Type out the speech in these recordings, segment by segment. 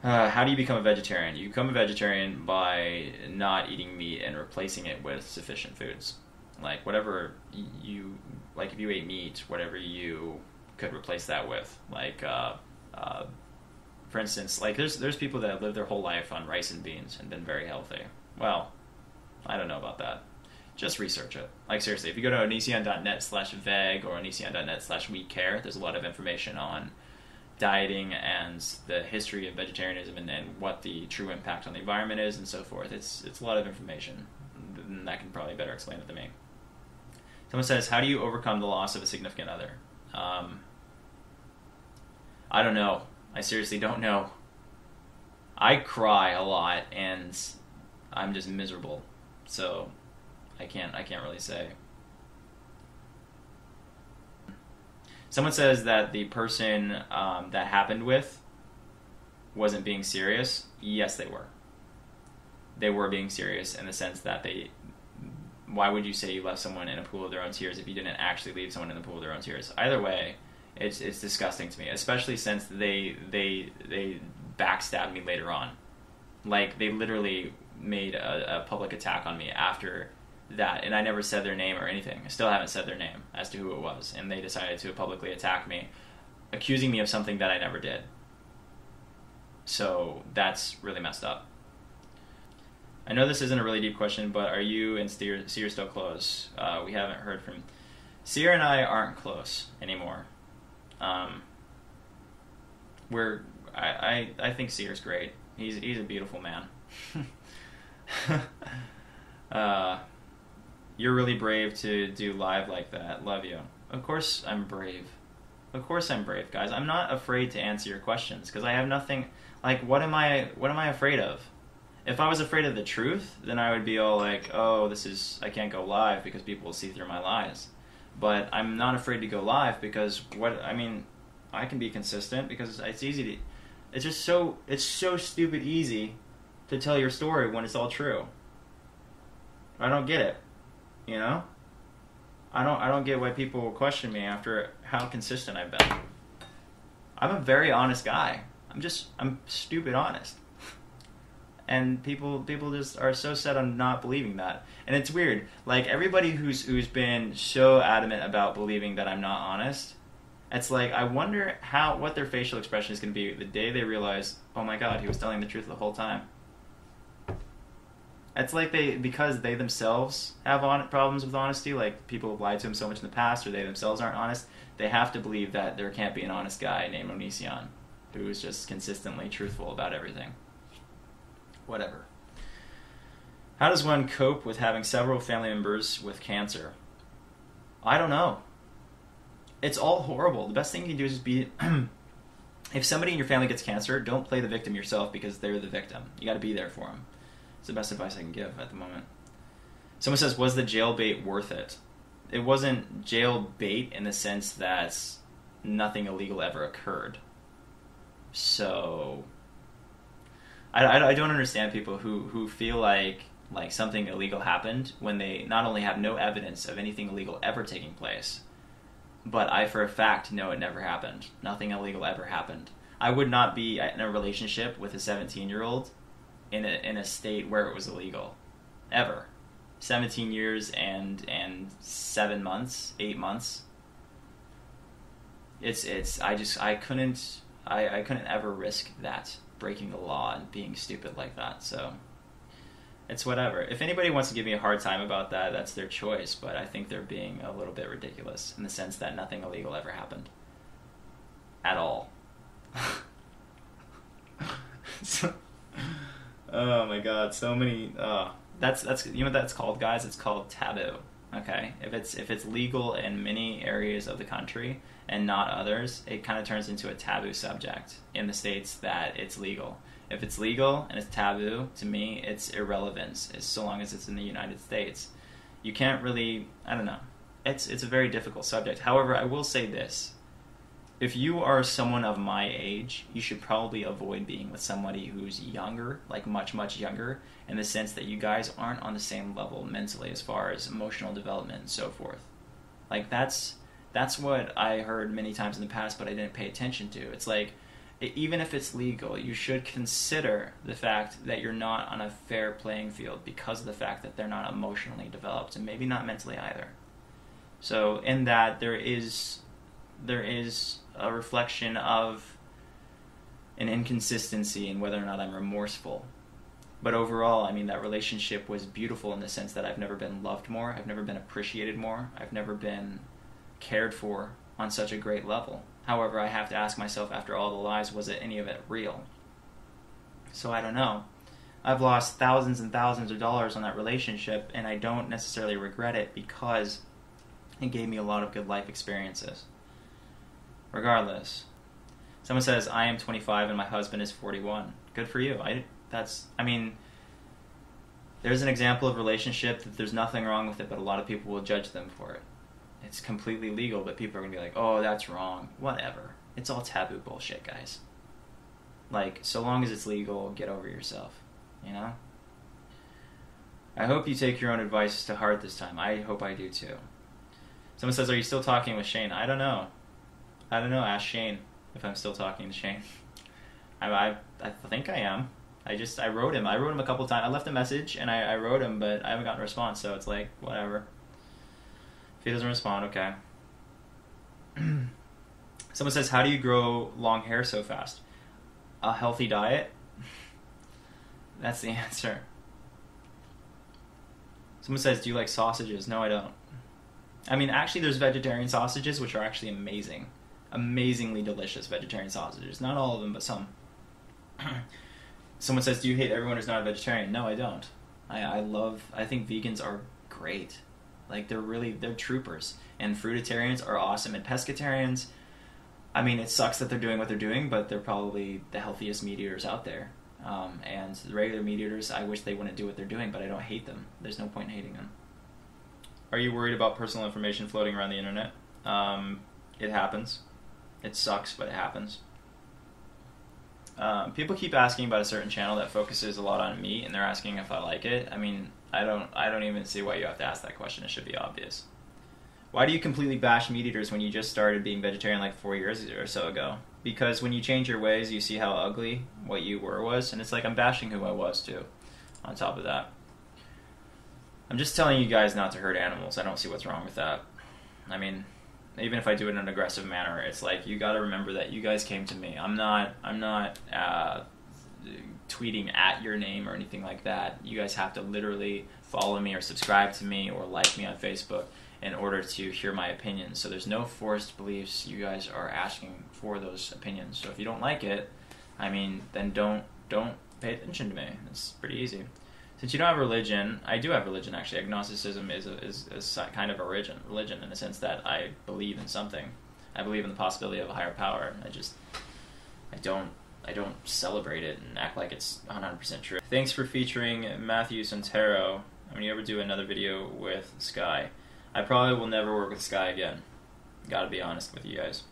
How do you become a vegetarian? You become a vegetarian by not eating meat and replacing it with sufficient foods. Like whatever you like, if you ate meat, whatever you could replace that with. Uh, for instance, like there's people that have lived their whole life on rice and beans and been very healthy. Well, I don't know about that. Just research it. Like seriously, if you go to onision.net/veg or onision.net/we care, there's a lot of information on dieting and the history of vegetarianism and what the true impact on the environment is and so forth. It's a lot of information, and that can probably better explain it than me. Someone says, "How do you overcome the loss of a significant other?" I don't know. I seriously don't know. I cry a lot, and I'm just miserable, so I can't really say. Someone says that the person that happened with wasn't being serious. Yes, they were. They were being serious in the sense that they. Why would you say you left someone in a pool of their own tears if you didn't actually leave someone in the pool of their own tears? Either way, it's disgusting to me, especially since they backstabbed me later on. Like they literally made a public attack on me after that, and I never said their name or anything. I still haven't said their name as to who it was, and they decided to publicly attack me, accusing me of something that I never did. So that's really messed up. I know this isn't a really deep question, but are you and Seer still close? We haven't heard from... Seer and I aren't close anymore. I think Seer's great. He's a beautiful man. You're really brave to do live like that. Love you. Of course I'm brave. Of course I'm brave, guys. I'm not afraid to answer your questions because I have nothing... Like, what am I afraid of? If I was afraid of the truth, then I would be all like, oh, I can't go live because people will see through my lies. But I'm not afraid to go live because I can be consistent because it's easy to... It's so stupid easy to tell your story when it's all true. I don't get it. You know? I don't get why people question me after how consistent I've been. I'm a very honest guy. I'm stupid honest. And people just are so set on not believing that. And it's weird. Like everybody who's been so adamant about believing that I'm not honest, it's like I wonder what their facial expression is going to be the day they realize, oh my god, he was telling the truth the whole time. It's like because they themselves have problems with honesty, like people have lied to them so much in the past, or they themselves aren't honest, they have to believe that there can't be an honest guy named Onision who is just consistently truthful about everything. Whatever. How does one cope with having several family members with cancer? I don't know. It's all horrible. The best thing you can do is just be... If somebody in your family gets cancer, don't play the victim yourself because they're the victim. You got to be there for them. It's the best advice I can give at the moment. Someone says, was the jail bait worth it? It wasn't jail bait in the sense that nothing illegal ever occurred. So... I don't understand people who feel like something illegal happened when they not only have no evidence of anything illegal ever taking place, but I for a fact know it never happened. Nothing illegal ever happened. I would not be in a relationship with a 17-year-old in a state where it was illegal. Ever. 17 years and 7 months, 8 months. I couldn't ever risk that. Breaking the law and being stupid like that, so it's whatever. If anybody wants to give me a hard time about that, that's their choice, but I think they're being a little bit ridiculous in the sense that nothing illegal ever happened. At all. Oh my god, so many... that's you know what that's called, guys? It's called taboo. Okay? If it's legal in many areas of the country and not others, it kind of turns into a taboo subject in the states that it's legal. If it's legal and it's taboo, to me, it's irrelevance, as so long as it's in the United States. You can't really... I don't know. It's a very difficult subject. However, I will say this. If you are someone of my age, you should probably avoid being with somebody who's younger, like much, much younger, in the sense that you guys aren't on the same level mentally as far as emotional development and so forth. Like, that's what I heard many times in the past, but I didn't pay attention to. It's like, even if it's legal, you should consider the fact that you're not on a fair playing field because of the fact that they're not emotionally developed and maybe not mentally either. So in that, there is a reflection of an inconsistency in whether or not I'm remorseful. But overall, I mean, that relationship was beautiful in the sense that I've never been loved more, I've never been appreciated more, I've never been cared for on such a great level. However, I have to ask myself, after all the lies, was it any of it real? So I don't know. I've lost thousands and thousands of dollars on that relationship, and I don't necessarily regret it because it gave me a lot of good life experiences. Regardless, someone says, I am 25 and my husband is 41. Good for you. There's an example of relationship that there's nothing wrong with it, but a lot of people will judge them for it. It's completely legal, but people are going to be like, oh, that's wrong. Whatever. It's all taboo bullshit, guys. Like, so long as it's legal, get over yourself, you know? I hope you take your own advice to heart this time. I hope I do too. Someone says, are you still talking with Shane? I don't know. Ask Shane if I'm still talking to Shane. I think I am. I wrote him. I wrote him a couple times. I left a message and I wrote him, but I haven't gotten a response, so it's like, whatever. If he doesn't respond, okay. Someone says, how do you grow long hair so fast? A healthy diet? That's the answer. Someone says, do you like sausages? No, I don't. I mean, actually, there's vegetarian sausages, which are actually amazing. Amazingly delicious vegetarian sausages. Not all of them, but some. Someone says, do you hate everyone who's not a vegetarian? No, I don't. I think vegans are great. Like, they're troopers. And fruitarians are awesome. And pescatarians, I mean, it sucks that they're doing what they're doing, but they're probably the healthiest meat eaters out there. And the regular meat eaters, I wish they wouldn't do what they're doing, but I don't hate them. There's no point in hating them. Are you worried about personal information floating around the internet? It happens. It sucks, but it happens. People keep asking about a certain channel that focuses a lot on meat, and they're asking if I like it. I mean, I don't even see why you have to ask that question. It should be obvious. Why do you completely bash meat eaters when you just started being vegetarian like 4 years or so ago? Because when you change your ways, you see how ugly what you were was, and it's like I'm bashing who I was too, on top of that. I'm just telling you guys not to hurt animals. I don't see what's wrong with that. I mean, even if I do it in an aggressive manner, it's like, you gotta remember that you guys came to me. I'm not tweeting at your name or anything like that. You guys have to literally follow me or subscribe to me or like me on Facebook in order to hear my opinions. So there's no forced beliefs. You guys are asking for those opinions. So if you don't like it, I mean, then don't pay attention to me. It's pretty easy. Since you don't have religion, I do have religion actually. Agnosticism is a kind of a religion in the sense that I believe in something. I believe in the possibility of a higher power. I don't celebrate it and act like it's 100% true. Thanks for featuring Matthew Santero. When you ever do another video with Sky, I probably will never work with Sky again. Gotta be honest with you guys.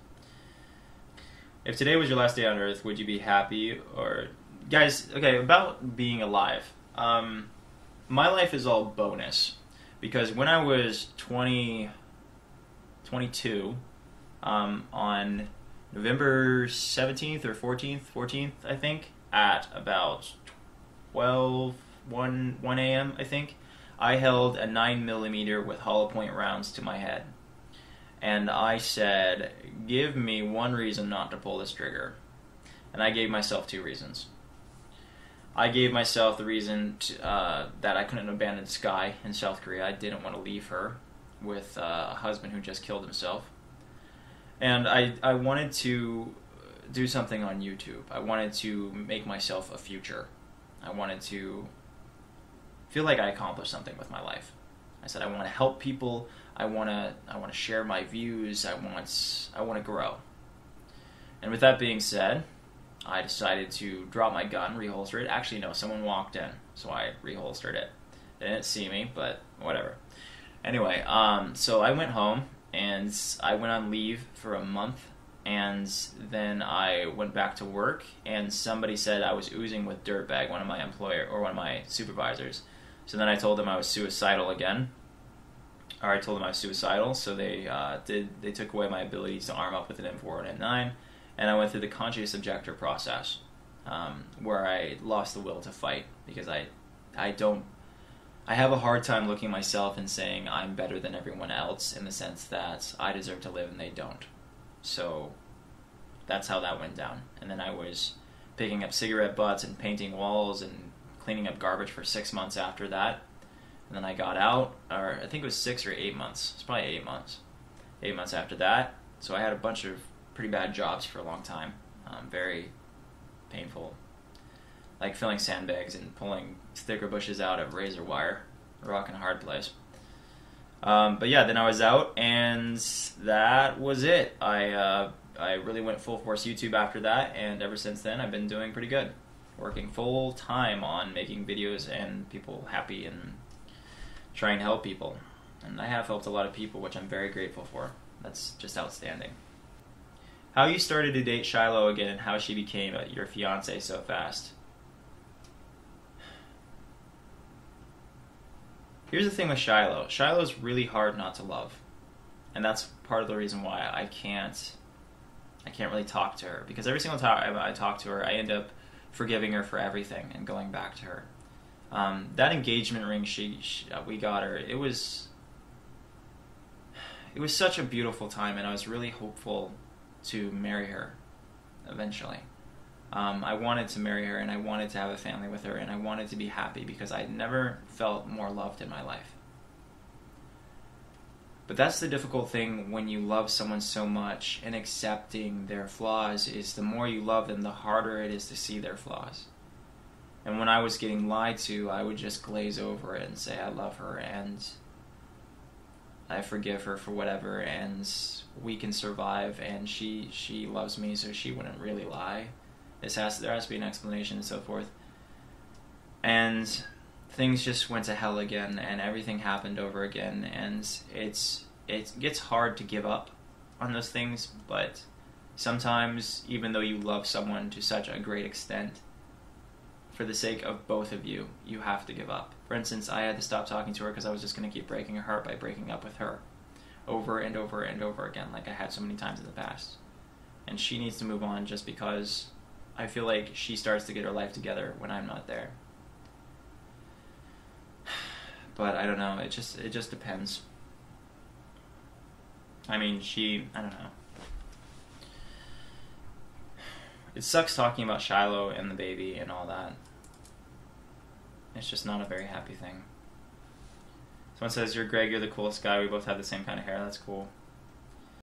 If today was your last day on Earth, would you be happy or... Guys, okay, about being alive. My life is all bonus. Because when I was 22, on November 17th or 14th, I think, at about 1 a.m., I think, I held a 9mm with hollow point rounds to my head. And I said, give me one reason not to pull this trigger. And I gave myself 2 reasons. I gave myself the reason that I couldn't abandon Sky in South Korea. I didn't want to leave her with a husband who just killed himself. And I wanted to do something on YouTube. I wanted to make myself a future. I wanted to feel like I accomplished something with my life. I said I want to help people. I want to share my views. I want to grow. And with that being said, I decided to drop my gun, reholster it. Actually, no, someone walked in, so I reholstered it. They didn't see me, but whatever. Anyway, so I went home, and I went on leave for a month, and then I went back to work, and somebody said I was oozing with dirtbag, one of my supervisors. So then I told them I was suicidal again. Or I told them I was suicidal, so they took away my ability to arm up with an M4 and M9, and I went through the conscious objector process, where I lost the will to fight because I have a hard time looking at myself and saying I'm better than everyone else in the sense that I deserve to live and they don't. So that's how that went down. And then I was picking up cigarette butts and painting walls and cleaning up garbage for 6 months after that. And then I got out, or I think it was 6 or 8 months. It's probably 8 months. 8 months after that. So I had a bunch of pretty bad jobs for a long time. Very painful. Like filling sandbags and pulling sticker bushes out of razor wire. A rock and a hard place. But yeah, then I was out, and that was it. I really went full force YouTube after that, and ever since then I've been doing pretty good. Working full time on making videos and people happy and trying to help people. And I have helped a lot of people, which I'm very grateful for. That's just outstanding. How you started to date Shiloh again and how she became your fiance so fast. Here's the thing with Shiloh. Shiloh's really hard not to love. And that's part of the reason why I can't really talk to her. Because every single time I talk to her, I end up forgiving her for everything and going back to her. That engagement ring we got her, it was such a beautiful time, and I was really hopeful to marry her eventually. I wanted to marry her, and I wanted to have a family with her, and I wanted to be happy because I'd never felt more loved in my life. But that's the difficult thing when you love someone so much, and accepting their flaws is the more you love them, the harder it is to see their flaws. And when I was getting lied to, I would just glaze over it and say I love her and I forgive her for whatever, and we can survive, and she loves me, so she wouldn't really lie. There has to be an explanation and so forth. And things just went to hell again, and everything happened over again, and it gets hard to give up on those things, but sometimes, even though you love someone to such a great extent, for the sake of both of you, you have to give up. For instance, I had to stop talking to her because I was just going to keep breaking her heart by breaking up with her over and over and over again, like I had so many times in the past. And she needs to move on just because I feel like she starts to get her life together when I'm not there. But I don't know, it just depends. I mean, I don't know. It sucks talking about Shiloh and the baby and all that. It's just not a very happy thing. Someone says, "You're Greg, you're the coolest guy. We both have the same kind of hair." That's cool.